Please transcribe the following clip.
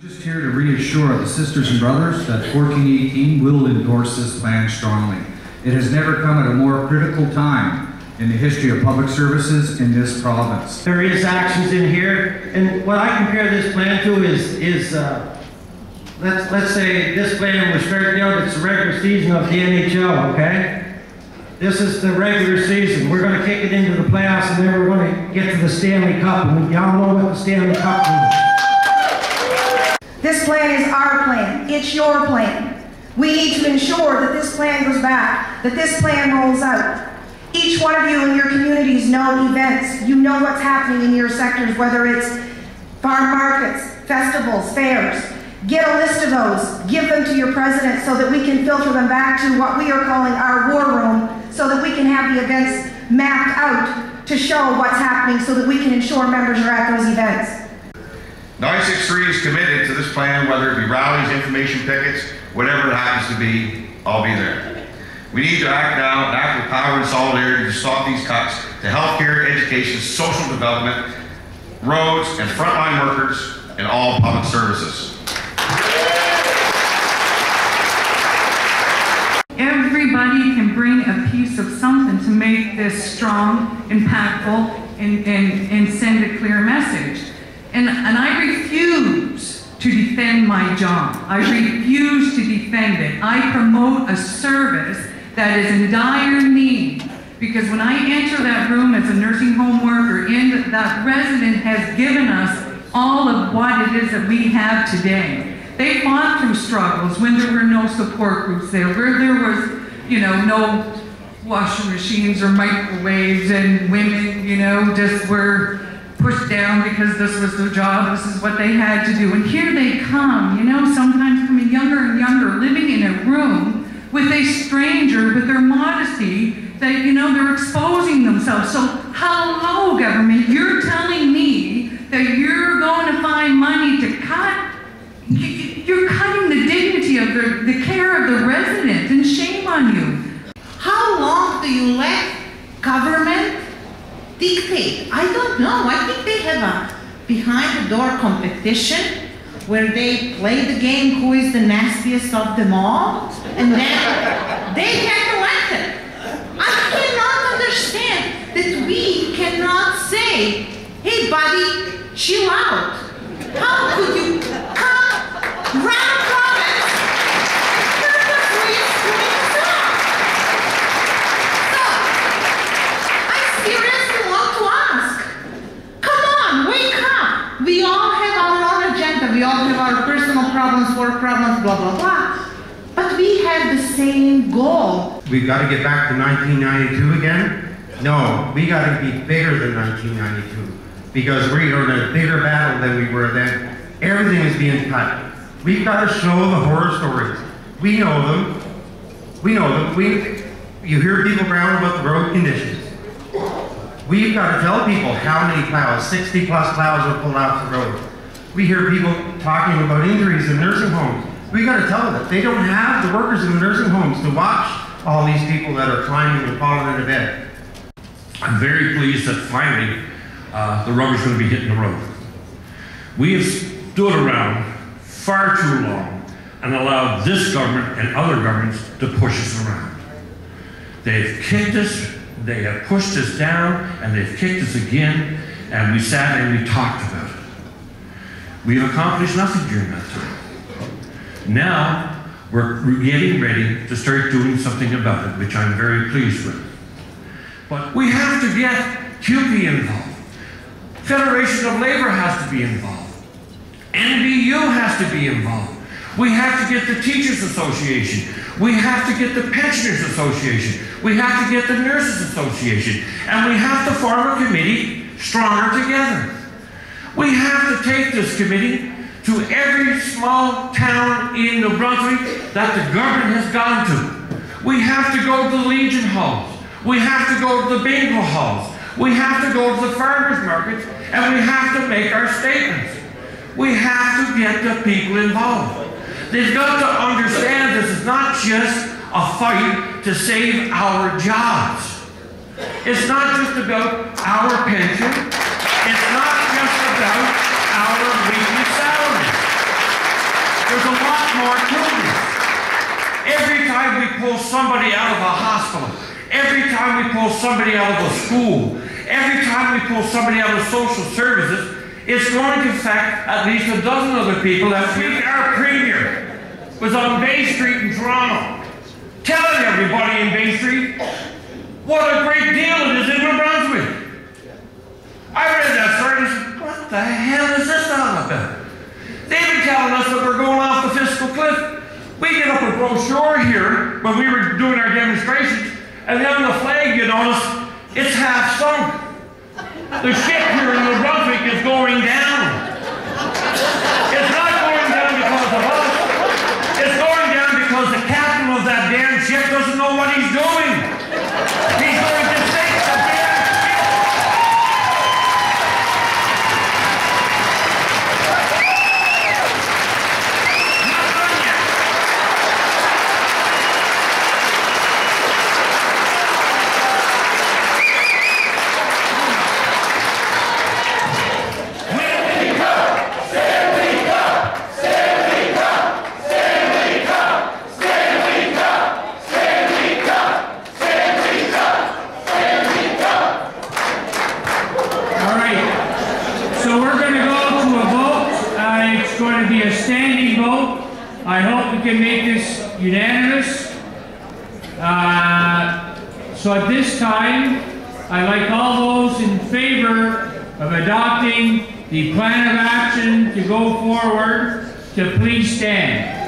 Just here to reassure the sisters and brothers that 1418 will endorse this plan strongly. It has never come at a more critical time in the history of public services in this province. There is actions in here, and what I compare this plan to is let's say this plan was starting out, it's the regular season of the NHL, okay? This is the regular season. We're going to kick it into the playoffs, and then we're going to get to the Stanley Cup, and y'all know what the Stanley Cup means. This plan is our plan. It's your plan. We need to ensure that this plan goes back, that this plan rolls out. Each one of you in your communities know events. You know what's happening in your sectors, whether it's farm markets, festivals, fairs. Get a list of those. Give them to your president so that we can filter them back to what we are calling our war room, so that we can have the events mapped out to show what's happening so that we can ensure members are at those events. 963 is committed to this plan, whether it be rallies, information pickets, whatever it happens to be, I'll be there. We need to act now and act with power and solidarity to stop these cuts to healthcare, education, social development, roads, and frontline workers in all public services. Everybody can bring a piece of something to make this strong, impactful, and send a clear message. And I refuse to defend my job. I refuse to defend it. I promote a service that is in dire need, because when I enter that room as a nursing home worker, that resident has given us all of what it is that we have today. They fought through struggles when there were no support groups there, where there was, no washing machines or microwaves, and women, just were pushed down because this was their job, this is what they had to do. And here they come, sometimes coming younger and younger, living in a room with a stranger, with their modesty, that, they're exposing themselves. So, hello, government, you're telling me that you're going to find money to cut? You're cutting the dignity of the care of the resident, and shame on you. How long do you let government dictate? I don't know. I think they have a behind-the-door competition where they play the game who is the nastiest of them all, and then they get elected. I cannot understand that we cannot say, hey buddy, chill out. How could you come run a province purposely screwing us up? So, I seriously want to ask, come on, wake up. We all have our own agenda. We all have our personal problems, work problems, blah, blah, blah. But we have the same goal. We've got to get back to 1992 again? No, we got to be bigger than 1992, because we are in a bigger battle than we were then. Everything is being cut. We've got to show the horror stories. We know them. We know them. You hear people ground about the road conditions. We've got to tell people how many plows, 60 plus plows are pulled off the road. We hear people talking about injuries in nursing homes. We've got to tell them that they don't have the workers in the nursing homes to watch all these people that are climbing and falling into bed. I'm very pleased that finally the rubber's going to be hitting the road. We have stood around far too long and allowed this government and other governments to push us around. They've kicked us, they have pushed us down, and they've kicked us again, and we sat and we talked about it. We've accomplished nothing during that time. Now, we're getting ready to start doing something about it, which I'm very pleased with. But we have to get CUPE involved. Federation of Labor has to be involved. NBU has to be involved. We have to get the Teachers Association. We have to get the Pensioners Association. We have to get the Nurses Association. And we have to form a committee stronger together. We have to take this committee to every small town in New Brunswick that the government has gone to. We have to go to the Legion halls. We have to go to the bingo halls. We have to go to the farmers markets, and we have to make our statements. We have to get the people involved. They've got to understand this is not just a fight to save our jobs. It's not just about our pension. It's not just about our weekly salaries. more to this. Every time we pull somebody out of a hospital, every time we pull somebody out of a school, every time we pull somebody out of social services, it's going to affect at least a dozen other people. That week, our premier was on Bay Street in Toronto, telling everybody in Bay Street what a great deal it is in New Brunswick. I read that story and said, what the hell is this all about? They've been telling us that we're going off the fiscal cliff. We get up a brochure here when we were doing our demonstrations, and then the flag, you notice, it's half sunk. The ship here in New Brunswick is going down. It's not going down because of us. It's going down because the captain of that damn ship doesn't know what he's doing. He's going to sink the damn ship. I hope we can make this unanimous. So at this time, I'd like all those in favor of adopting the plan of action to go forward to please stand.